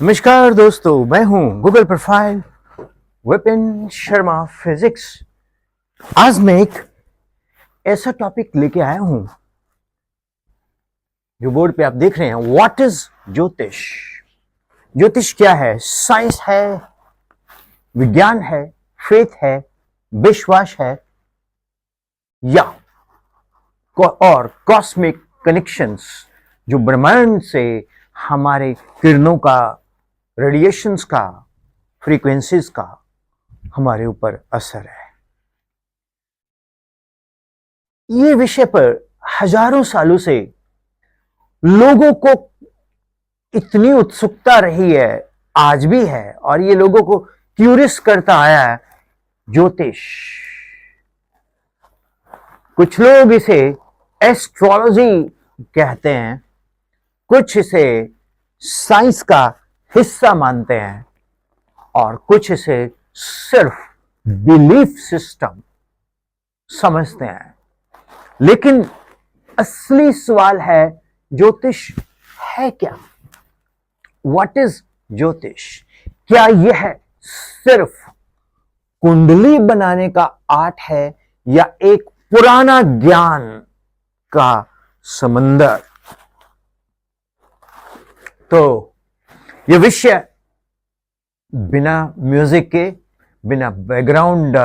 नमस्कार दोस्तों, मैं हूं Google profile Vipin Sharma physics. आज मैं एक ऐसा टॉपिक लेके आया हूं जो बोर्ड पे आप देख रहे हैं। व्हाट इज ज्योतिष? ज्योतिष क्या है? साइंस है, विज्ञान है, फेथ है, विश्वास है या और कॉस्मिक कनेक्शंस जो ब्रह्मांड से हमारे किरणों का, रेडिएशंस का, फ्रीक्वेंसीज का हमारे ऊपर असर है। ये विषय पर हजारों सालों से लोगों को इतनी उत्सुकता रही है, आज भी है, और ये लोगों को क्यूरियस करता आया है। ज्योतिष, कुछ लोग इसे एस्ट्रोलॉजी कहते हैं, कुछ इसे साइंस का हिस्सा मानते हैं और कुछ इसे सिर्फ बिलीफ सिस्टम समझते हैं। लेकिन असली सवाल है, ज्योतिष है क्या? व्हाट इज ज्योतिष? क्या यह सिर्फ कुंडली बनाने का आर्ट है या एक पुराना ज्ञान का समंदर? तो यह विषय बिना म्यूजिक के, बिना बैकग्राउंड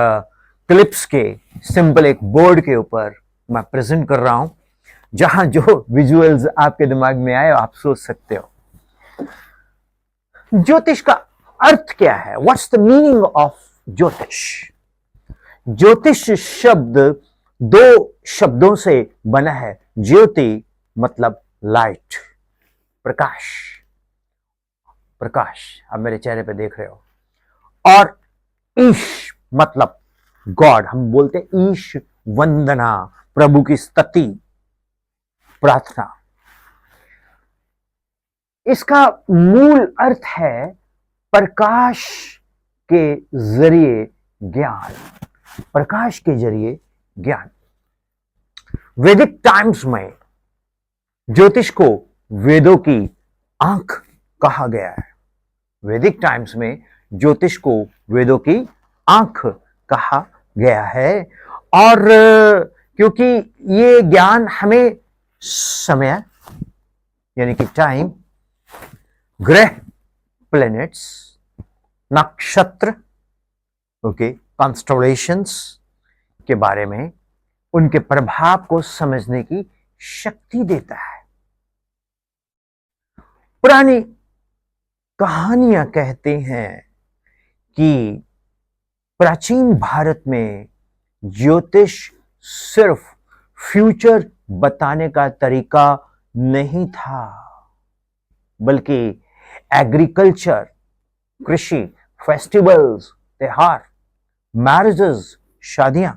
क्लिप्स के, सिंपल एक बोर्ड के ऊपर मैं प्रेजेंट कर रहा हूं, जहां जो विजुअल्स आपके दिमाग में आए आप सोच सकते हो। ज्योतिष का अर्थ क्या है? व्हाट्स द मीनिंग ऑफ ज्योतिष? ज्योतिष शब्द दो शब्दों से बना है। ज्योति मतलब लाइट, प्रकाश। प्रकाश आप मेरे चेहरे पे देख रहे हो। और ईश मतलब गॉड। हम बोलते ईश वंदना, प्रभु की स्तुति, प्रार्थना। इसका मूल अर्थ है प्रकाश के जरिए ज्ञान। प्रकाश के जरिए ज्ञान। वैदिक टाइम्स में ज्योतिष को वेदों की आंख कहा गया है। वैदिक टाइम्स में ज्योतिष को वेदों की आंख कहा गया है। और क्योंकि ये ज्ञान हमें समय यानी कि टाइम, ग्रह, प्लैनेट्स, नक्षत्र, कॉन्स्टलेशंस के बारे में, उनके प्रभाव को समझने की शक्ति देता है। पुरानी कहानियां कहते हैं कि प्राचीन भारत में ज्योतिष सिर्फ फ्यूचर बताने का तरीका नहीं था, बल्कि एग्रीकल्चर, कृषि, फेस्टिवल्स, त्योहार, मैरिजेस, शादियां,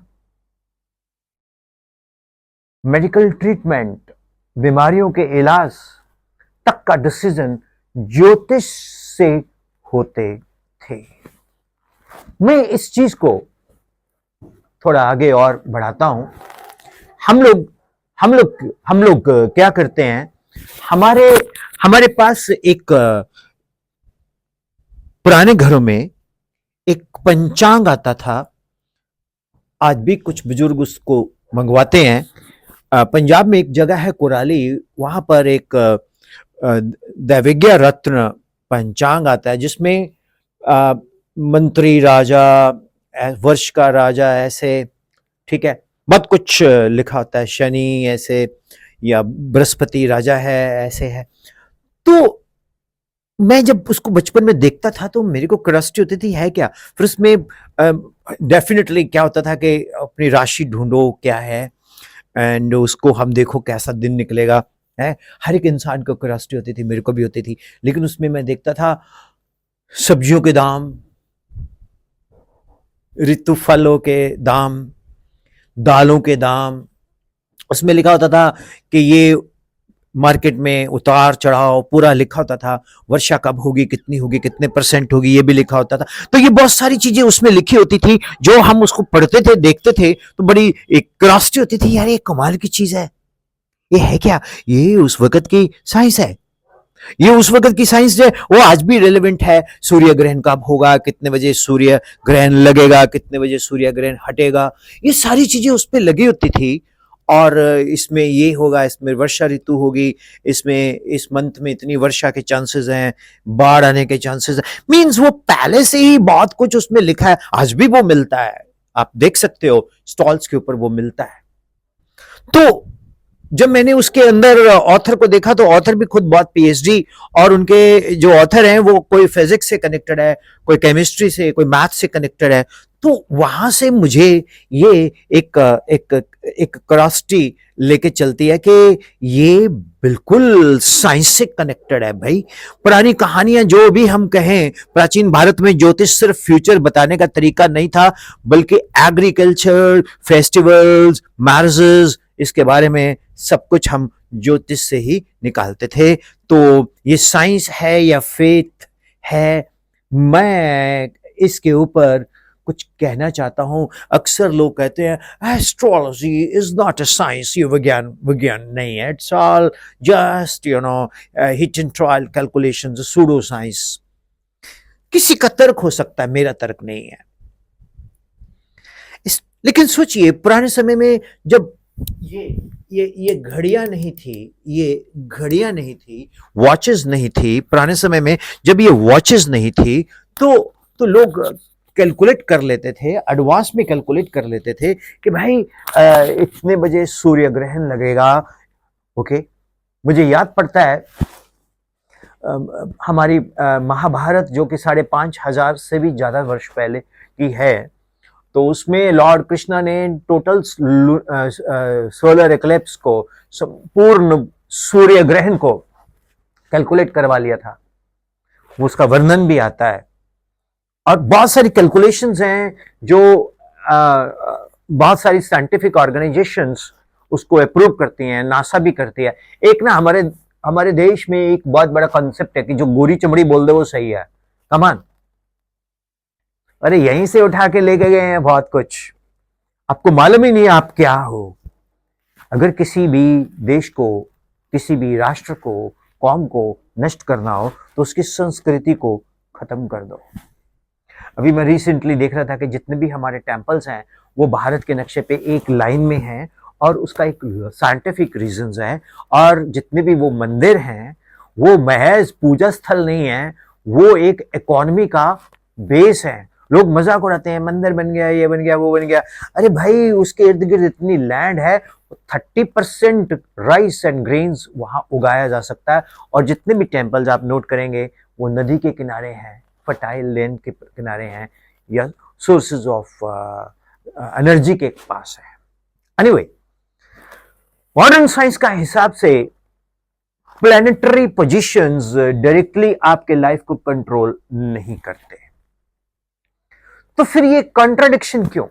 मेडिकल ट्रीटमेंट, बीमारियों के इलाज तक का डिसीजन ज्योतिष से होते थे। मैं इस चीज को थोड़ा आगे और बढ़ाता हूं। हम लोग क्या करते हैं? हमारे पास एक पुराने घरों में एक पंचांग आता था। आज भी कुछ बुजुर्ग उसको मंगवाते हैं। पंजाब में एक जगह है कुराली, वहां पर एक दैविज्ञ रत्न पंचांग आता है, जिसमें मंत्री, राजा, वर्ष का राजा, ऐसे, ठीक है, बहुत कुछ लिखा होता है। शनि ऐसे, या बृहस्पति राजा है, ऐसे है। तो मैं जब उसको बचपन में देखता था तो मेरे को क्यूरियोसिटी होती थी, है क्या? फिर उसमें डेफिनेटली क्या होता था कि अपनी राशि ढूंढो क्या है, एंड उसको हम देखो कैसा दिन निकलेगा, है। हर एक इंसान को क्यूरियोसिटी होती थी, मेरे को भी होती थी। लेकिन उसमें मैं देखता था सब्जियों के दाम, ऋतु फलों के दाम, दालों के दाम। उसमें लिखा होता था कि ये मार्केट में उतार चढ़ाव पूरा लिखा होता था। वर्षा कब होगी, कितनी होगी, कितने परसेंट होगी, ये भी लिखा होता था। तो ये बहुत सारी चीजें उसमें लिखी होती थी, जो हम उसको पढ़ते थे, देखते थे, तो बड़ी एक क्यूरियोसिटी होती थी, यार ये कमाल की चीज है, ये है क्या? ये उस वक्त की साइंस है। ये उस वक्त की साइंस जो है वो आज भी रेलेवेंट है। सूर्य ग्रहण कब होगा, कितने बजे सूर्य ग्रहण लगेगा, कितने बजे सूर्य ग्रहण हटेगा, ये सारी चीजें उस पर लगी होती थी। और इसमें ये होगा, इसमें वर्षा ऋतु होगी, इसमें इस मंथ में इतनी वर्षा के चांसेस हैं, बाढ़ आने के चांसेस हैं। मींस वो पहले से ही बहुत कुछ उसमें लिखा है। आज भी वो मिलता है, आप देख सकते हो स्टॉल्स के ऊपर वो मिलता है। तो जब मैंने उसके अंदर ऑथर को देखा तो ऑथर भी खुद बहुत पीएचडी, और उनके जो ऑथर हैं वो कोई फिजिक्स से कनेक्टेड है, कोई केमिस्ट्री से, कोई मैथ से कनेक्टेड है। तो वहां से मुझे ये एक एक एक क्रॉसिटी लेके चलती है कि ये बिल्कुल साइंस से कनेक्टेड है भाई। पुरानी कहानियां जो भी हम कहें, प्राचीन भारत में ज्योतिष सिर्फ फ्यूचर बताने का तरीका नहीं था, बल्कि एग्रीकल्चर, फेस्टिवल्स, मैरिजेस, इसके बारे में सब कुछ हम ज्योतिष से ही निकालते थे। तो ये साइंस है या फेथ है, मैं इसके ऊपर कुछ कहना चाहता हूं। अक्सर लोग कहते हैं astrology is not a science, ये विज्ञान विज्ञान नहीं है, it's all just hit and trial calculation, pseudo science. किसी का तर्क हो सकता है, मेरा तर्क नहीं है। लेकिन सोचिए पुराने समय में जब ये घड़ियां नहीं थी, ये घड़ियां नहीं थी, वॉचेस नहीं थी, पुराने समय में जब ये वॉचेस नहीं थी, तो लोग कैलकुलेट कर लेते थे, एडवांस में कैलकुलेट कर लेते थे कि भाई इतने बजे सूर्य ग्रहण लगेगा। ओके, मुझे याद पड़ता है हमारी महाभारत जो कि 5,500 से भी ज्यादा वर्ष पहले की है, तो उसमें लॉर्ड कृष्णा ने टोटल सोलर इक्लिप्स को, पूर्ण सूर्य ग्रहण को कैलकुलेट करवा लिया था। उसका वर्णन भी आता है, और बहुत सारी कैलकुलेशंस हैं जो बहुत सारी साइंटिफिक ऑर्गेनाइजेशंस उसको अप्रूव करती हैं, नासा भी करती है। एक ना हमारे देश में एक बहुत बड़ा कॉन्सेप्ट है कि जो गोरी चमड़ी बोल दे वो सही है। कमान, अरे यहीं से उठा के लेके गए हैं बहुत कुछ, आपको मालूम ही नहीं आप क्या हो। अगर किसी भी देश को, किसी भी राष्ट्र को, कौम को नष्ट करना हो तो उसकी संस्कृति को खत्म कर दो। अभी मैं रिसेंटली देख रहा था कि जितने भी हमारे टेम्पल्स हैं वो भारत के नक्शे पे एक लाइन में हैं, और उसका एक साइंटिफिक रीजंस है। और जितने भी वो मंदिर हैं वो महज पूजा स्थल नहीं है, वो एक इकोनॉमी का बेस है। लोग मजाक उड़ाते हैं मंदिर बन गया, ये बन गया, वो बन गया। अरे भाई उसके इर्द गिर्द इतनी लैंड है, 30% राइस एंड ग्रेन्स वहां उगाया जा सकता है। और जितने भी टेम्पल्स आप नोट करेंगे वो नदी के किनारे हैं, फर्टाइल लैंड के किनारे हैं, या सोर्सेज ऑफ एनर्जी के पास है। एनीवे, मॉडर्न साइंस का हिसाब से प्लैनेटरी पोजीशंस डायरेक्टली आपके लाइफ को कंट्रोल नहीं करते। तो फिर ये कॉन्ट्राडिक्शन क्यों?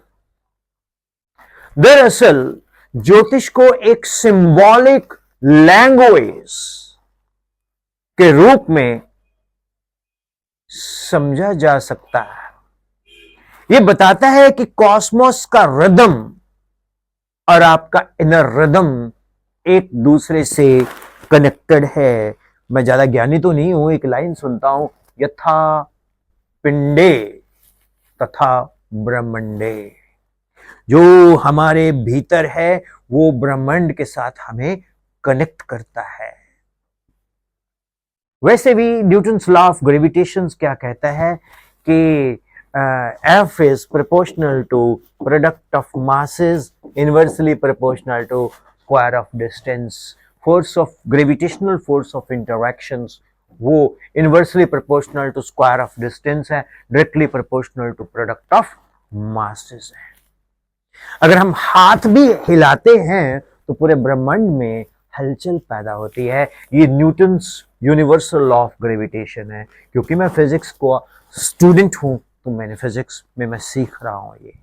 दरअसल ज्योतिष को एक सिंबॉलिक लैंग्वेज के रूप में समझा जा सकता है। यह बताता है कि कॉस्मोस का रिदम और आपका इनर रिदम एक दूसरे से कनेक्टेड है। मैं ज्यादा ज्ञानी तो नहीं हूं, एक लाइन सुनता हूं, यथा पिंडे तथा ब्रह्मंडे। जो हमारे भीतर है वो ब्रह्मांड के साथ हमें कनेक्ट करता है। वैसे भी न्यूटन्स लॉ ऑफ ग्रेविटेशन क्या कहता है कि F is proportional to product of masses inversely proportional to square of distance. Force of gravitational force of interactions वो inversely proportional to square of distance है, directly proportional to product of masses है। अगर हम हाथ भी हिलाते हैं तो पूरे ब्रह्मांड में हलचल पैदा होती है। ये Newton's universal law of gravitation है। क्योंकि मैं फिजिक्स को स्टूडेंट हूं तो मैंने फिजिक्स में मैं सीख रहा हूं ये।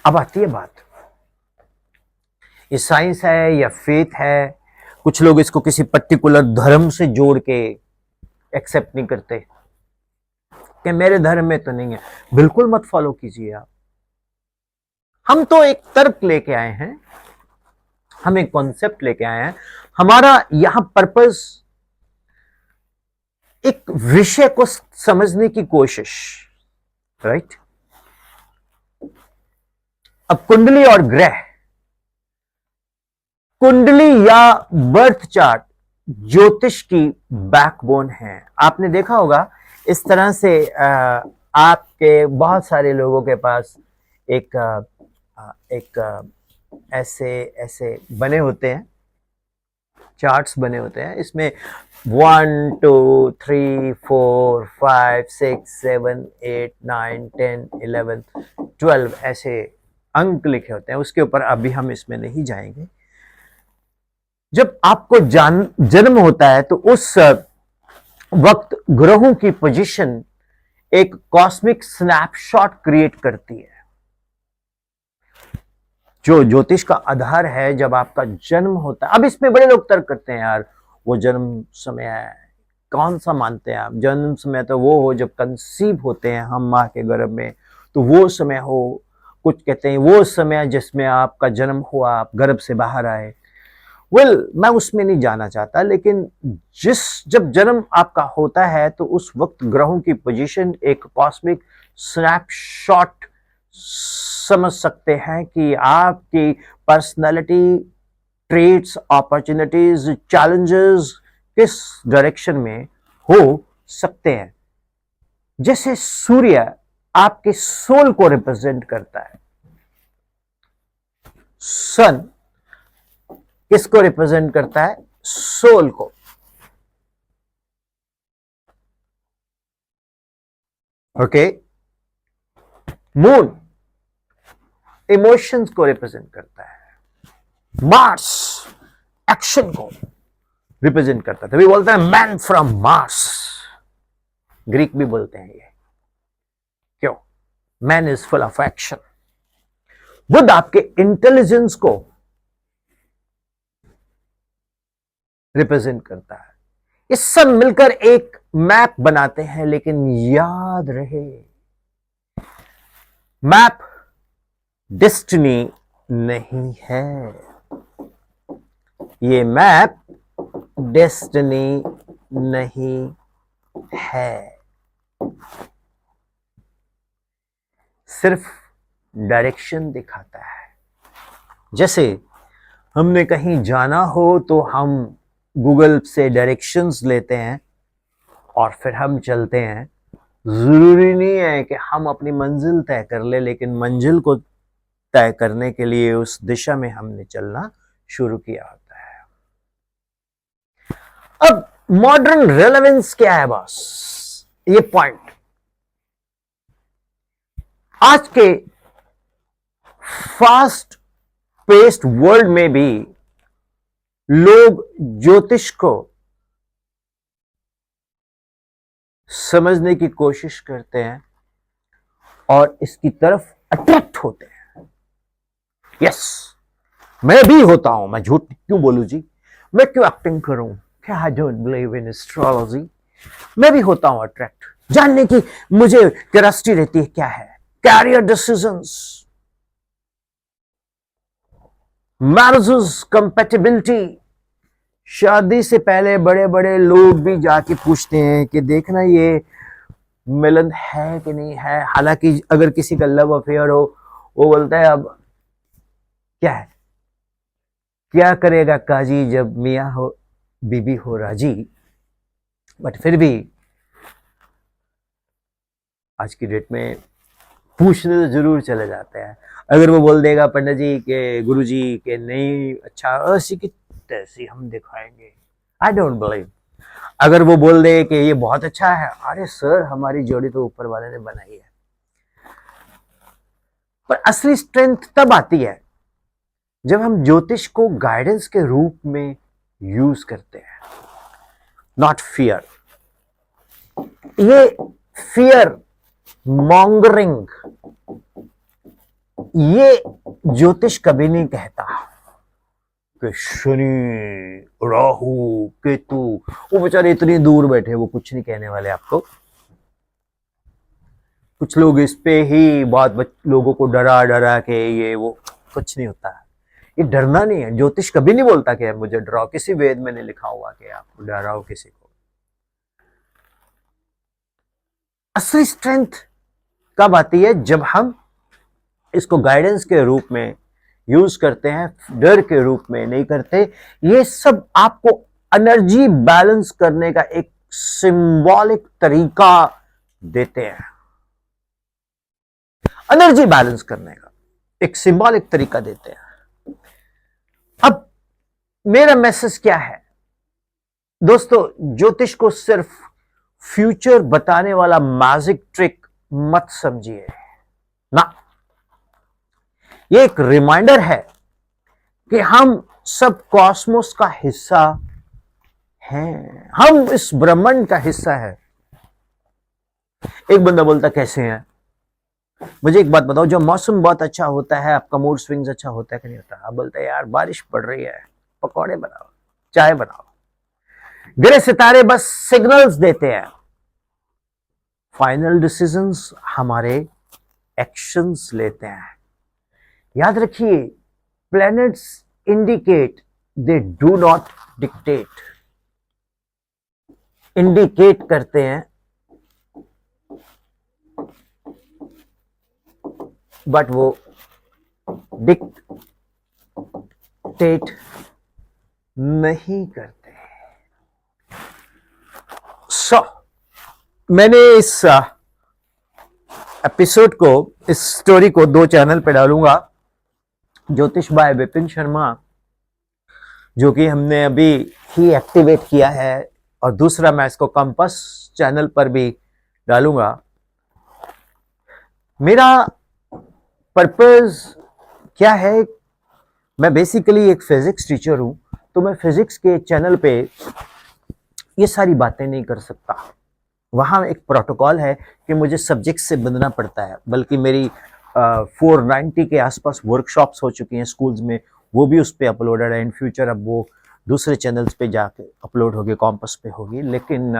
अब आती है बात, ये साइंस है या फेथ है? कुछ लोग इसको किसी पर्टिकुलर धर्म से जोड़ के एक्सेप्ट नहीं करते कि मेरे धर्म में तो नहीं है। बिल्कुल मत फॉलो कीजिए आप। हम तो एक तर्क लेके आए हैं हम एक कॉन्सेप्ट लेके आए हैं। हमारा यहां पर्पस एक विषय को समझने की कोशिश, राइट। अब कुंडली और ग्रह, कुंडली या बर्थ चार्ट ज्योतिष की बैकबोन है। आपने देखा होगा इस तरह से आपके बहुत सारे लोगों के पास एक ऐसे ऐसे बने होते हैं, चार्ट्स बने होते हैं। इसमें 1 2 3 4 5 6 7 8 9 10 11 12 ऐसे अंक लिखे होते हैं। उसके ऊपर अभी हम इसमें नहीं जाएंगे। जब आपको जन्म होता है तो उस वक्त ग्रहों की पोजीशन एक कॉस्मिक स्नैपशॉट क्रिएट करती है, जो ज्योतिष का आधार है। जब आपका जन्म होता है, अब इसमें बड़े लोग तर्क करते हैं, यार वो जन्म समय है, कौन सा मानते हैं आप? जन्म समय तो वो हो जब कंसीव होते हैं हम माँ के गर्भ में, तो वो समय हो। कुछ कहते हैं वो समय जिसमें आपका जन्म हुआ, आप गर्भ से बाहर आए। मैं उसमें नहीं जाना चाहता, लेकिन जब जन्म आपका होता है तो उस वक्त ग्रहों की पोजीशन एक कॉस्मिक स्नैपशॉट समझ सकते हैं कि आपकी पर्सनालिटी, ट्रेट्स, अपॉर्चुनिटीज, चैलेंजेस किस डायरेक्शन में हो सकते हैं। जैसे सूर्य आपके सोल को रिप्रेजेंट करता है, सन किसको रिप्रेजेंट करता है? सोल को। ओके। मून इमोशंस को रिप्रेजेंट करता है। मार्स एक्शन को रिप्रेजेंट करता है। तभी बोलते हैं मैन फ्रॉम मार्स, ग्रीक भी बोलते हैं ये। क्यों? Man is full of action. बुध आपके इंटेलिजेंस को रिप्रेजेंट करता है। ये सब मिलकर एक मैप बनाते हैं, लेकिन याद रहे मैप डेस्टिनी नहीं है। ये मैप डेस्टिनी नहीं है, सिर्फ डायरेक्शन दिखाता है। जैसे हमने कहीं जाना हो तो हम गूगल से डायरेक्शंस लेते हैं और फिर हम चलते हैं। जरूरी नहीं है कि हम अपनी मंजिल तय कर ले, लेकिन मंजिल को तय करने के लिए उस दिशा में हमने चलना शुरू किया होता है। अब मॉडर्न रेलेवेंस क्या है बॉस? ये पॉइंट आज के फास्ट पेस्ड वर्ल्ड में भी लोग ज्योतिष को समझने की कोशिश करते हैं और इसकी तरफ अट्रैक्ट होते हैं। यस, मैं भी होता हूं। मैं झूठ क्यों बोलूं जी? मैं क्यों एक्टिंग करूं? क्या I don't believe in astrology. मैं भी होता हूं अट्रैक्ट, जानने की मुझे क्यूरियोसिटी रहती है। क्या है? Career decisions, marriages, compatibility. शादी से पहले बड़े बड़े लोग भी जाके पूछते हैं कि देखना ये मिलन है कि नहीं है। हालांकि अगर किसी का लव अफेयर हो, वो बोलता है अब क्या है, क्या करेगा काजी जब मियां हो बीबी हो राजी। बट फिर भी आज की डेट में पूछने तो जरूर चले जाते हैं। अगर वो बोल देगा पंडित जी के, गुरु जी के नहीं अच्छा, ऐसी की तैसी हम दिखाएंगे, आई डोंट बिलीव। अगर वो बोल दे कि ये बहुत अच्छा है, अरे सर हमारी जोड़ी तो ऊपर वाले ने बनाई है। पर असली स्ट्रेंथ तब आती है जब हम ज्योतिष को गाइडेंस के रूप में यूज करते हैं, नॉट फियर। ये फियर मॉन्गरिंग ये ज्योतिष कभी नहीं कहता कि शनि, राहु, केतु, वो बेचारे इतनी दूर बैठे, वो कुछ नहीं कहने वाले आपको। कुछ लोग इस पे ही बहुत लोगों को डरा डरा के ये वो, कुछ नहीं होता। ये डरना नहीं है। ज्योतिष कभी नहीं बोलता कि मुझे डराओ, किसी वेद में नहीं लिखा हुआ कि आप डराओ किसी को। असली स्ट्रेंथ कब आती है? जब हम इसको गाइडेंस के रूप में यूज करते हैं, डर के रूप में नहीं करते। ये सब आपको एनर्जी बैलेंस करने का एक सिंबॉलिक तरीका देते हैं। एनर्जी बैलेंस करने का एक सिंबॉलिक तरीका देते हैं। अब मेरा मैसेज क्या है दोस्तों? ज्योतिष को सिर्फ फ्यूचर बताने वाला मैजिक ट्रिक मत समझिए ना। ये एक रिमाइंडर है कि हम सब कॉस्मोस का हिस्सा हैं। हम इस ब्रह्मांड का हिस्सा है। एक बंदा बोलता कैसे हैं? मुझे एक बात बताओ, जो मौसम बहुत अच्छा होता है आपका मूड स्विंग्स अच्छा होता है कि नहीं होता? आप बोलते हैं यार बारिश पड़ रही है, पकौड़े बनाओ, चाय बनाओ। गिरे सितारे बस सिग्नल्स देते हैं। फाइनल डिसीजंस हमारे एक्शंस लेते हैं। याद रखिए, planets indicate, they do not dictate. Indicate करते हैं बट वो डिक्टेट नहीं करते। मैंने इस एपिसोड को, इस स्टोरी को 2 चैनल पे डालूंगा। ज्योतिष बाय विपिन शर्मा, जो कि हमने अभी ही एक्टिवेट किया है, और दूसरा मैं इसको कंपास चैनल पर भी डालूंगा। मेरा पर्पस क्या है? मैं बेसिकली एक फिजिक्स टीचर हूं, तो मैं फिजिक्स के चैनल पे ये सारी बातें नहीं कर सकता। वहां एक प्रोटोकॉल है कि मुझे सब्जेक्ट से बंधना पड़ता है। बल्कि मेरी 490 के आसपास वर्कशॉप्स हो चुकी हैं स्कूल्स में, वो भी उस पर अपलोडेड है। इन फ्यूचर अब वो दूसरे चैनल्स पे जाके अपलोड होगी, कॉम्पस पे होगी। लेकिन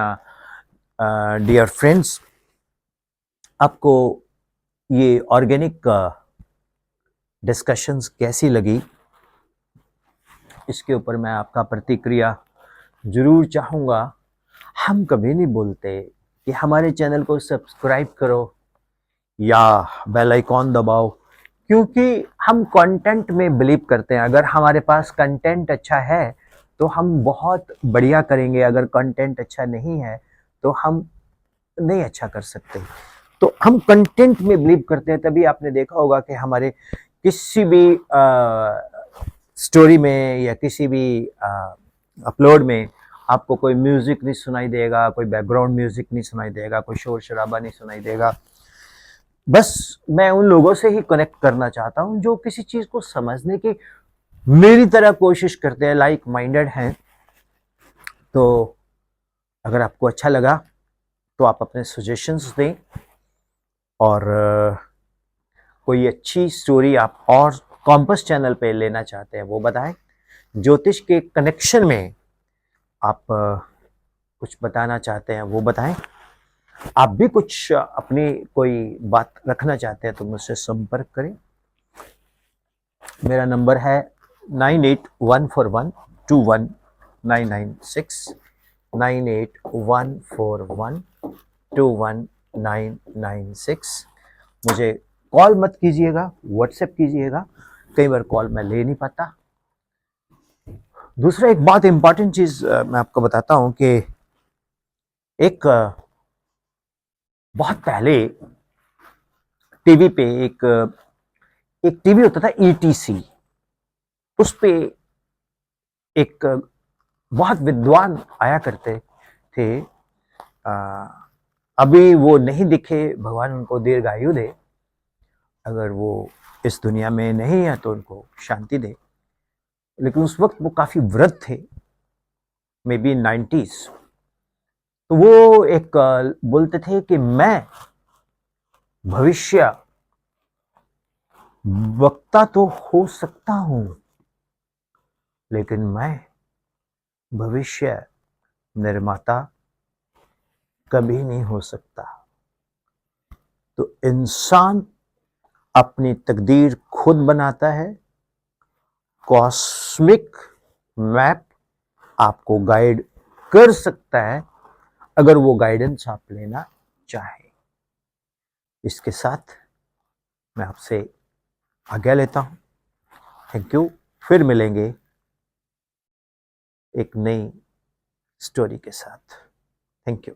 डियर फ्रेंड्स, आपको ये ऑर्गेनिक डिस्कशंस कैसी लगी, इसके ऊपर मैं आपका प्रतिक्रिया जरूर चाहूँगा। हम कभी नहीं बोलते कि हमारे चैनल को सब्सक्राइब करो या बेल आइकॉन दबाओ, क्योंकि हम कंटेंट में बिलीव करते हैं। अगर हमारे पास कंटेंट अच्छा है तो हम बहुत बढ़िया करेंगे, अगर कंटेंट अच्छा नहीं है तो हम नहीं अच्छा कर सकते। तो हम कंटेंट में बिलीव करते हैं। तभी आपने देखा होगा कि हमारे किसी भी स्टोरी में या किसी भी अपलोड में आपको कोई म्यूजिक नहीं सुनाई देगा, कोई बैकग्राउंड म्यूजिक नहीं सुनाई देगा, कोई शोर शराबा नहीं सुनाई देगा। बस मैं उन लोगों से ही कनेक्ट करना चाहता हूं जो किसी चीज को समझने की मेरी तरह कोशिश करते हैं, लाइक माइंडेड हैं। तो अगर आपको अच्छा लगा तो आप अपने सजेशंस दें, और कोई अच्छी स्टोरी आप और कॉम्पस चैनल पे लेना चाहते हैं वो बताएं। ज्योतिष के कनेक्शन में आप कुछ बताना चाहते हैं वो बताएं। आप भी कुछ अपनी कोई बात रखना चाहते हैं तो मुझसे संपर्क करें। मेरा नंबर है 9814121996, 9814121996। मुझे कॉल मत कीजिएगा, व्हाट्सएप कीजिएगा। कई बार कॉल मैं ले नहीं पाता। दूसरा एक बहुत इंपॉर्टेंट चीज मैं आपको बताता हूं कि एक बहुत पहले टीवी पे एक टीवी होता था ईटीसी। उस पे एक बहुत विद्वान आया करते थे। अभी वो नहीं दिखे, भगवान उनको दीर्घायु दे। अगर वो इस दुनिया में नहीं है तो उनको शांति दे। लेकिन उस वक्त वो काफी वृद्ध थे, मे बी 90s। तो वो एक बोलते थे कि मैं भविष्य वक्ता तो हो सकता हूं, लेकिन मैं भविष्य निर्माता कभी नहीं हो सकता। तो इंसान अपनी तकदीर खुद बनाता है, कॉस्मिक मैप आपको गाइड कर सकता है, अगर वो गाइडेंस आप लेना चाहें। इसके साथ मैं आपसे आज्ञा लेता हूं। Thank you. फिर मिलेंगे एक नई स्टोरी के साथ। Thank you.